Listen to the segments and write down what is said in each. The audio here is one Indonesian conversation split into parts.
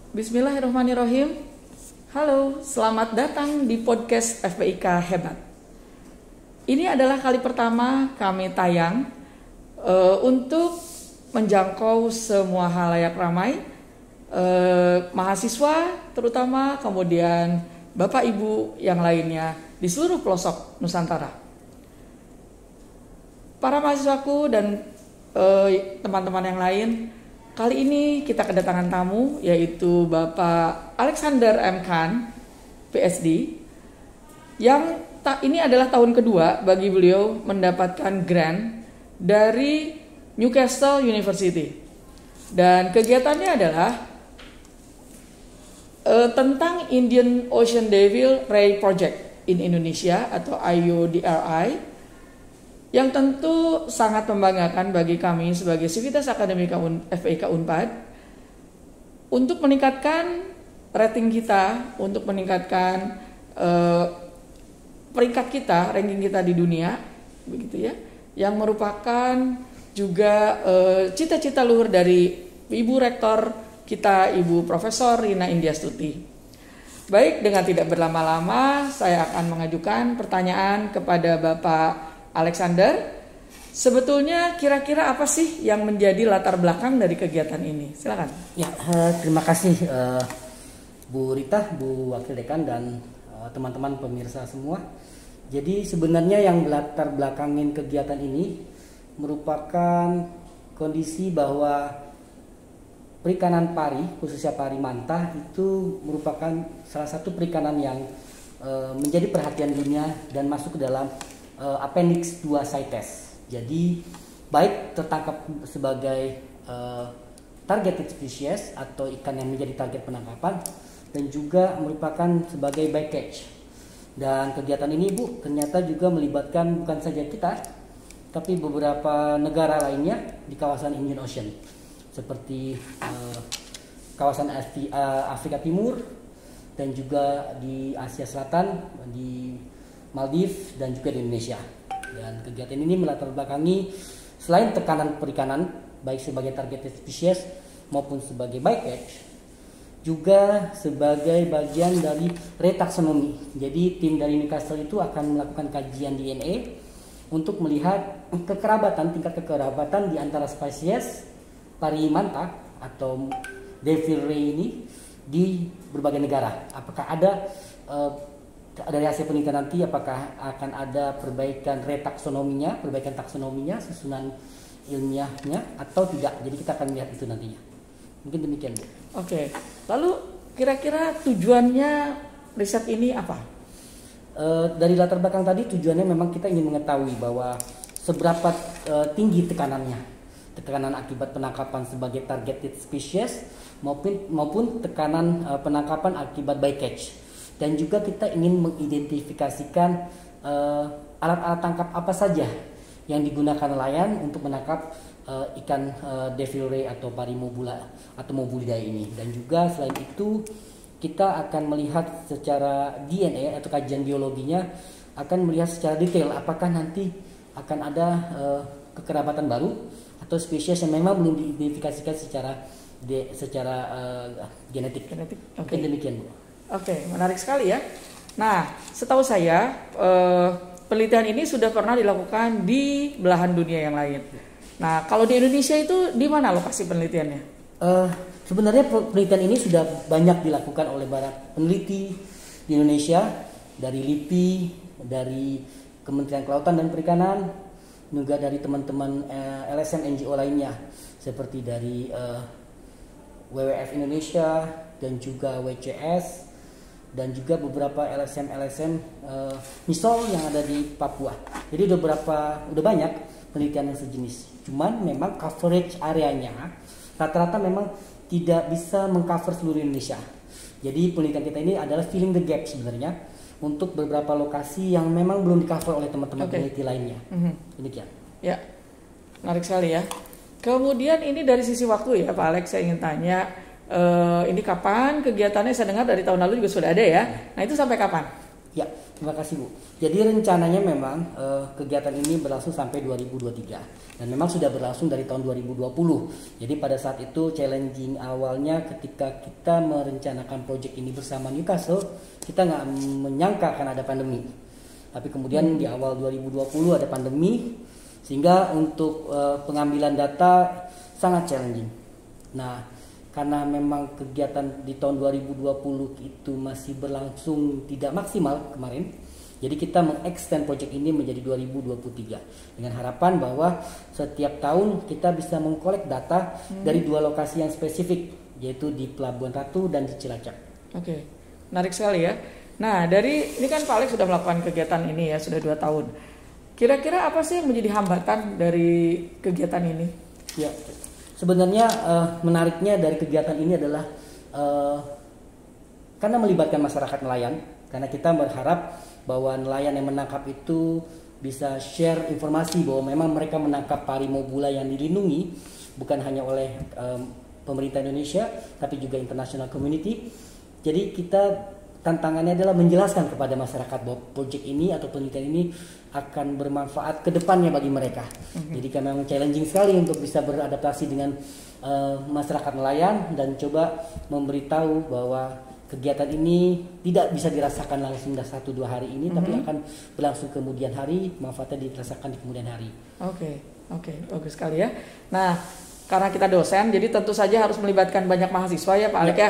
Bismillahirrahmanirrahim. Halo, selamat datang di podcast FPIK Hebat. Ini adalah kali pertama kami tayang untuk menjangkau semua halayak ramai, mahasiswa terutama, kemudian Bapak Ibu yang lainnya di seluruh pelosok Nusantara. Para mahasiswaku dan teman-teman yang lain, kali ini kita kedatangan tamu yaitu Bapak Alexander M. Khan, PhD, yang ini adalah tahun kedua bagi beliau mendapatkan grant dari Newcastle University. Dan kegiatannya adalah tentang Indian Ocean Devil Ray Project in Indonesia atau IODRI, yang tentu sangat membanggakan bagi kami sebagai Sivitas Akademika FPIK Unpad untuk meningkatkan rating kita, untuk meningkatkan peringkat kita, ranking kita di dunia, begitu ya, yang merupakan juga cita-cita luhur dari Ibu Rektor kita, Ibu Profesor Rina Indiastuti. Baik, dengan tidak berlama-lama, saya akan mengajukan pertanyaan kepada Bapak Alexander. Sebetulnya kira-kira apa sih yang menjadi latar belakang dari kegiatan ini? Silakan. Ya, terima kasih Bu Rita, Bu Wakil Dekan dan teman-teman pemirsa semua. Jadi sebenarnya yang latar belakangin kegiatan ini merupakan kondisi bahwa perikanan pari, khususnya pari manta, itu merupakan salah satu perikanan yang menjadi perhatian dunia dan masuk ke dalam Appendix 2 CITES. Jadi baik tertangkap sebagai targeted species atau ikan yang menjadi target penangkapan, dan juga merupakan sebagai bycatch. Dan kegiatan ini Bu ternyata juga melibatkan bukan saja kita, tapi beberapa negara lainnya di kawasan Indian Ocean, seperti kawasan Afrika Timur, dan juga di Asia Selatan, di Maldives, dan juga di Indonesia. Dan kegiatan ini melatar belakangi selain tekanan perikanan baik sebagai targeted species maupun sebagai bycatch, juga sebagai bagian dari retaksonomi. Jadi tim dari Newcastle itu akan melakukan kajian DNA untuk melihat tingkat kekerabatan di antara spesies pari manta atau devil ray ini di berbagai negara. Apakah ada dari hasil penelitian nanti, apakah akan ada perbaikan taksonominya, susunan ilmiahnya atau tidak. Jadi kita akan lihat itu nantinya. Mungkin demikian Bu. Oke, lalu kira-kira tujuannya riset ini apa? Dari latar belakang tadi tujuannya memang kita ingin mengetahui bahwa seberapa tinggi tekanan akibat penangkapan sebagai targeted species maupun tekanan penangkapan akibat bycatch. Dan juga kita ingin mengidentifikasikan alat-alat tangkap apa saja yang digunakan nelayan untuk menangkap ikan devil ray atau pari mobula atau mobulida ini. Dan juga selain itu kita akan melihat secara DNA atau kajian biologinya, akan melihat secara detail apakah nanti akan ada kekerabatan baru atau spesies yang memang belum diidentifikasikan secara genetik. Mungkin demikian Bu. Oke, menarik sekali ya. Nah, setahu saya penelitian ini sudah pernah dilakukan di belahan dunia yang lain. Nah, kalau di Indonesia itu di mana lokasi penelitiannya? Sebenarnya penelitian ini sudah banyak dilakukan oleh para peneliti di Indonesia, dari LIPI, dari Kementerian Kelautan dan Perikanan, juga dari teman-teman LSM NGO lainnya, seperti dari WWF Indonesia dan juga WCS, dan juga beberapa LSM misol yang ada di Papua. Jadi udah banyak penelitian yang sejenis. Cuman memang coverage areanya rata-rata memang tidak bisa mengcover seluruh Indonesia. Jadi penelitian kita ini adalah filling the gap sebenarnya untuk beberapa lokasi yang memang belum di-cover oleh teman-teman peneliti lainnya. Demikian. Ya, menarik sekali ya. Kemudian ini dari sisi waktu ya Pak Alex, saya ingin tanya, ini kapan kegiatannya? Saya dengar dari tahun lalu juga sudah ada ya. Nah, itu sampai kapan? Ya, Terima kasih Bu. Jadi rencananya memang kegiatan ini berlangsung sampai 2023 dan memang sudah berlangsung dari tahun 2020. Jadi pada saat itu challenging awalnya ketika kita merencanakan proyek ini bersama Newcastle, kita nggak menyangka akan ada pandemi. Tapi kemudian di awal 2020 ada pandemi sehingga untuk pengambilan data sangat challenging. Nah, karena memang kegiatan di tahun 2020 itu masih berlangsung tidak maksimal kemarin, jadi kita mengextend proyek ini menjadi 2023 dengan harapan bahwa setiap tahun kita bisa mengkolek data dari dua lokasi yang spesifik, yaitu di Pelabuhan Ratu dan di Cilacap. Oke, menarik sekali ya. Nah, dari ini kan Pak Alex sudah melakukan kegiatan ini ya, sudah 2 tahun. Kira-kira apa sih yang menjadi hambatan dari kegiatan ini? Ya, sebenarnya menariknya dari kegiatan ini adalah karena melibatkan masyarakat nelayan, karena kita berharap bahwa nelayan yang menangkap itu bisa share informasi bahwa memang mereka menangkap harimau bula yang dilindungi bukan hanya oleh pemerintah Indonesia tapi juga international community. Jadi kita tantangannya adalah menjelaskan kepada masyarakat bahwa proyek ini atau penelitian ini akan bermanfaat ke depannya bagi mereka. Jadi kan memang challenging sekali untuk bisa beradaptasi dengan masyarakat nelayan dan coba memberitahu bahwa kegiatan ini tidak bisa dirasakan langsung dah 1-2 hari ini, tapi akan berlangsung kemudian hari, manfaatnya dirasakan di kemudian hari. Oke, bagus sekali ya. Nah, karena kita dosen, jadi tentu saja harus melibatkan banyak mahasiswa ya Pak Alek ya.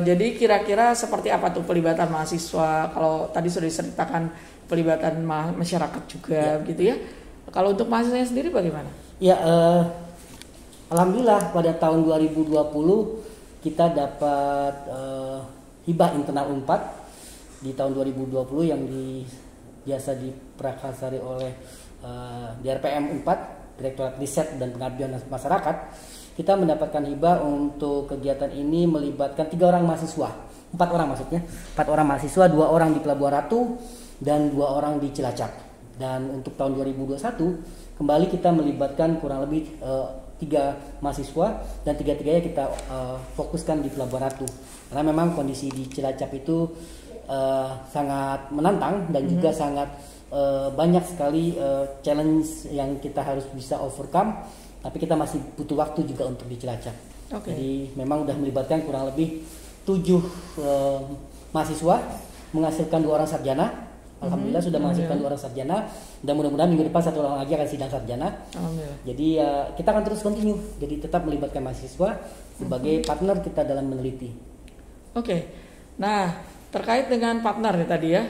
Jadi kira-kira seperti apa tuh pelibatan mahasiswa? Kalau tadi sudah diceritakan pelibatan masyarakat juga, gitu ya. Kalau untuk mahasiswanya sendiri bagaimana? Ya, alhamdulillah pada tahun 2020 kita dapat hibah internal Unpad di tahun 2020 yang biasa diprakarsari oleh DRPM Unpad, Direktorat Riset dan Pengabdian Masyarakat. Kita mendapatkan hibah untuk kegiatan ini melibatkan 3 orang mahasiswa, 4 orang maksudnya, 4 orang mahasiswa, 2 orang di Pelabuhan Ratu dan 2 orang di Cilacap. Dan untuk tahun 2021 kembali kita melibatkan kurang lebih 3 mahasiswa dan 3-3-nya kita fokuskan di Pelabuhan Ratu karena memang kondisi di Cilacap itu sangat menantang dan juga sangat banyak sekali challenge yang kita harus bisa overcome, tapi kita masih butuh waktu juga untuk di Cilacap. Jadi memang sudah melibatkan kurang lebih 7 mahasiswa menghasilkan 2 orang sarjana. Alhamdulillah sudah menghasilkan 2 orang sarjana dan mudah-mudahan minggu depan 1 orang lagi akan sidang sarjana. Jadi kita akan terus continue, jadi tetap melibatkan mahasiswa sebagai partner kita dalam meneliti. Nah terkait dengan partner ya tadi ya,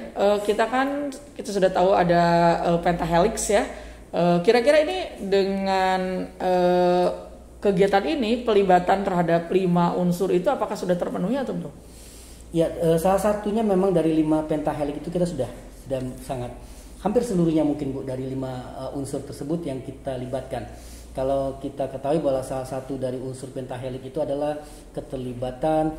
kita sudah tahu ada pentahelix ya. Kira-kira ini dengan kegiatan ini pelibatan terhadap 5 unsur itu apakah sudah terpenuhi atau belum? Ya, salah satunya memang dari 5 pentahelix itu kita sudah sangat hampir seluruhnya mungkin Bu dari 5 unsur tersebut yang kita libatkan. Kalau kita ketahui bahwa salah satu dari unsur pentahelix itu adalah keterlibatan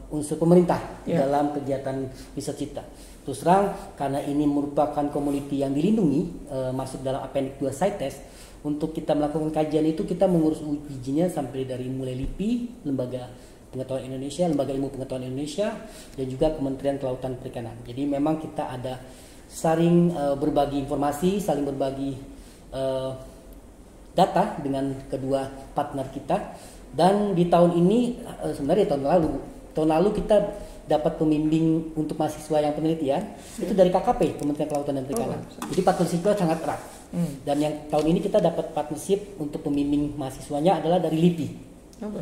unsur pemerintah dalam kegiatan riset kita. Terus terang karena ini merupakan komoditi yang dilindungi masuk dalam Appendix 2 CITES, untuk kita melakukan kajian itu kita mengurus ujinya sampai dari mulai LIPI, Lembaga Pengetahuan Indonesia, Lembaga Ilmu Pengetahuan Indonesia, dan juga Kementerian Kelautan Perikanan. Jadi memang kita ada saling berbagi informasi, saling berbagi data dengan kedua partner kita. Dan di tahun ini sebenarnya tahun lalu kita dapat pembimbing untuk mahasiswa yang penelitian itu dari KKP, Kementerian Kelautan dan Perikanan. Jadi partnershipnya sangat erat. Dan yang tahun ini kita dapat partnership untuk pembimbing mahasiswanya adalah dari LIPI.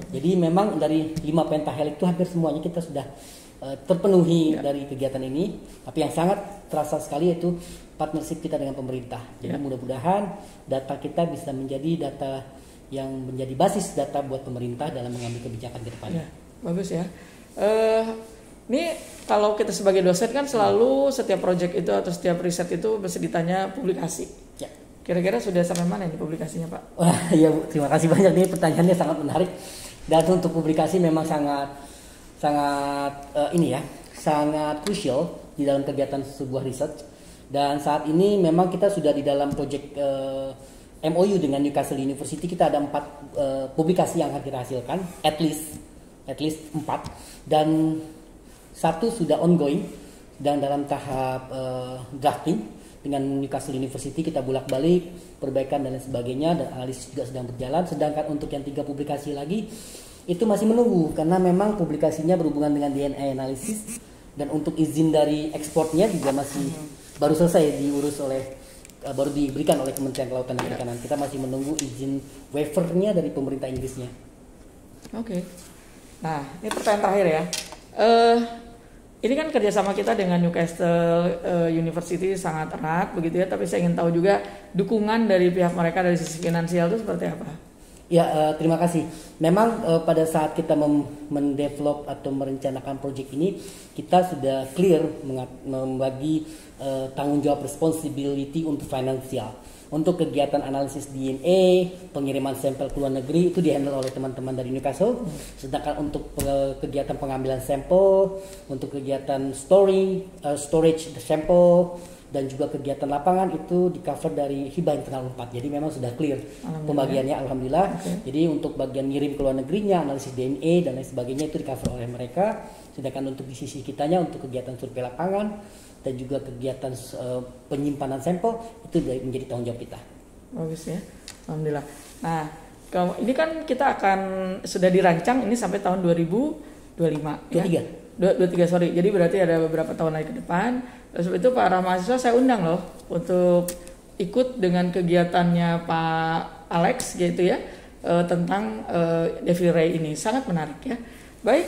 Jadi memang dari 5 pentahelix itu hampir semuanya kita sudah terpenuhi dari kegiatan ini. Tapi yang sangat terasa sekali yaitu partnership kita dengan pemerintah. Jadi mudah-mudahan data kita bisa menjadi data yang menjadi basis data buat pemerintah dalam mengambil kebijakan ke depannya. Bagus ya. Ini kalau kita sebagai dosen kan selalu setiap proyek itu atau setiap riset itu mesti ditanya publikasi. Kira-kira sudah sampai mana ini publikasinya Pak? Wah ya Bu, terima kasih banyak, nih pertanyaannya sangat menarik. Dan untuk publikasi memang sangat sangat crucial di dalam kegiatan sebuah riset. Dan saat ini memang kita sudah di dalam proyek MOU dengan Newcastle University, kita ada 4 publikasi yang akan kita hasilkan, at least 4, dan 1 sudah ongoing dan dalam tahap drafting dengan Newcastle University kita bolak-balik perbaikan dan lain sebagainya, dan analisis juga sedang berjalan. Sedangkan untuk yang 3 publikasi lagi itu masih menunggu karena memang publikasinya berhubungan dengan DNA analisis, dan untuk izin dari ekspornya juga masih baru selesai diurus oleh baru diberikan oleh Kementerian Kelautan dan Perikanan. Kita masih menunggu izin waivernya dari pemerintah Inggrisnya. Oke. Nah, ini pertanyaan terakhir ya. Ini kan kerjasama kita dengan Newcastle University sangat erat begitu ya, tapi saya ingin tahu juga dukungan dari pihak mereka dari sisi finansial itu seperti apa? Ya, terima kasih. Memang pada saat kita mendevelop atau merencanakan proyek ini, kita sudah clear membagi tanggung jawab responsibility untuk finansial. Untuk kegiatan analisis DNA, pengiriman sampel ke luar negeri itu dihandle oleh teman-teman dari Newcastle. Sedangkan untuk kegiatan pengambilan sampel, untuk kegiatan storage sampel, dan juga kegiatan lapangan itu di cover dari hibah internal 4. Jadi memang sudah clear pembagiannya, alhamdulillah. Okay. Jadi untuk bagian ngirim ke luar negerinya, analisis DNA dan lain sebagainya itu di cover oleh mereka. Sedangkan untuk di sisi kitanya untuk kegiatan survei lapangan dan juga kegiatan penyimpanan sampel itu menjadi tanggung jawab kita. Bagus ya, alhamdulillah. Nah, ini kan kita akan sudah dirancang ini sampai tahun 2025. 23 sorry. Jadi berarti ada beberapa tahun lagi ke depan. Sebab itu para mahasiswa saya undang loh untuk ikut dengan kegiatannya Pak Alex gitu ya, tentang Devil Ray ini. Sangat menarik ya. Baik,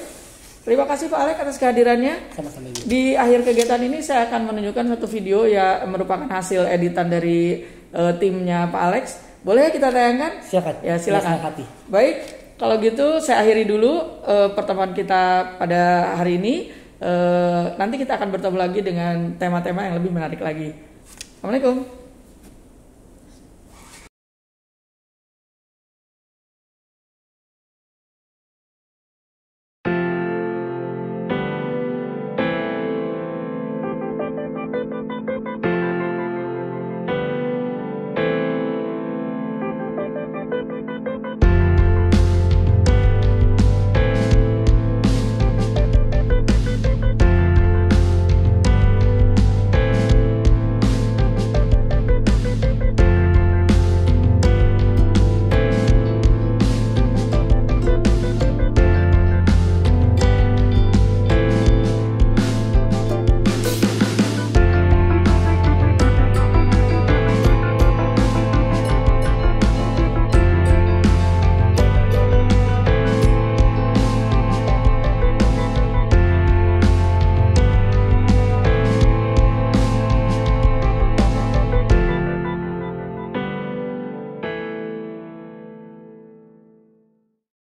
terima kasih Pak Alex atas kehadirannya. Sama-sama. Di akhir kegiatan ini saya akan menunjukkan satu video ya, merupakan hasil editan dari timnya Pak Alex. Boleh ya kita tayangkan? Silakan. Ya silakan. Baik, kalau gitu saya akhiri dulu pertemuan kita pada hari ini. Nanti kita akan bertemu lagi dengan tema-tema yang lebih menarik lagi. Assalamualaikum.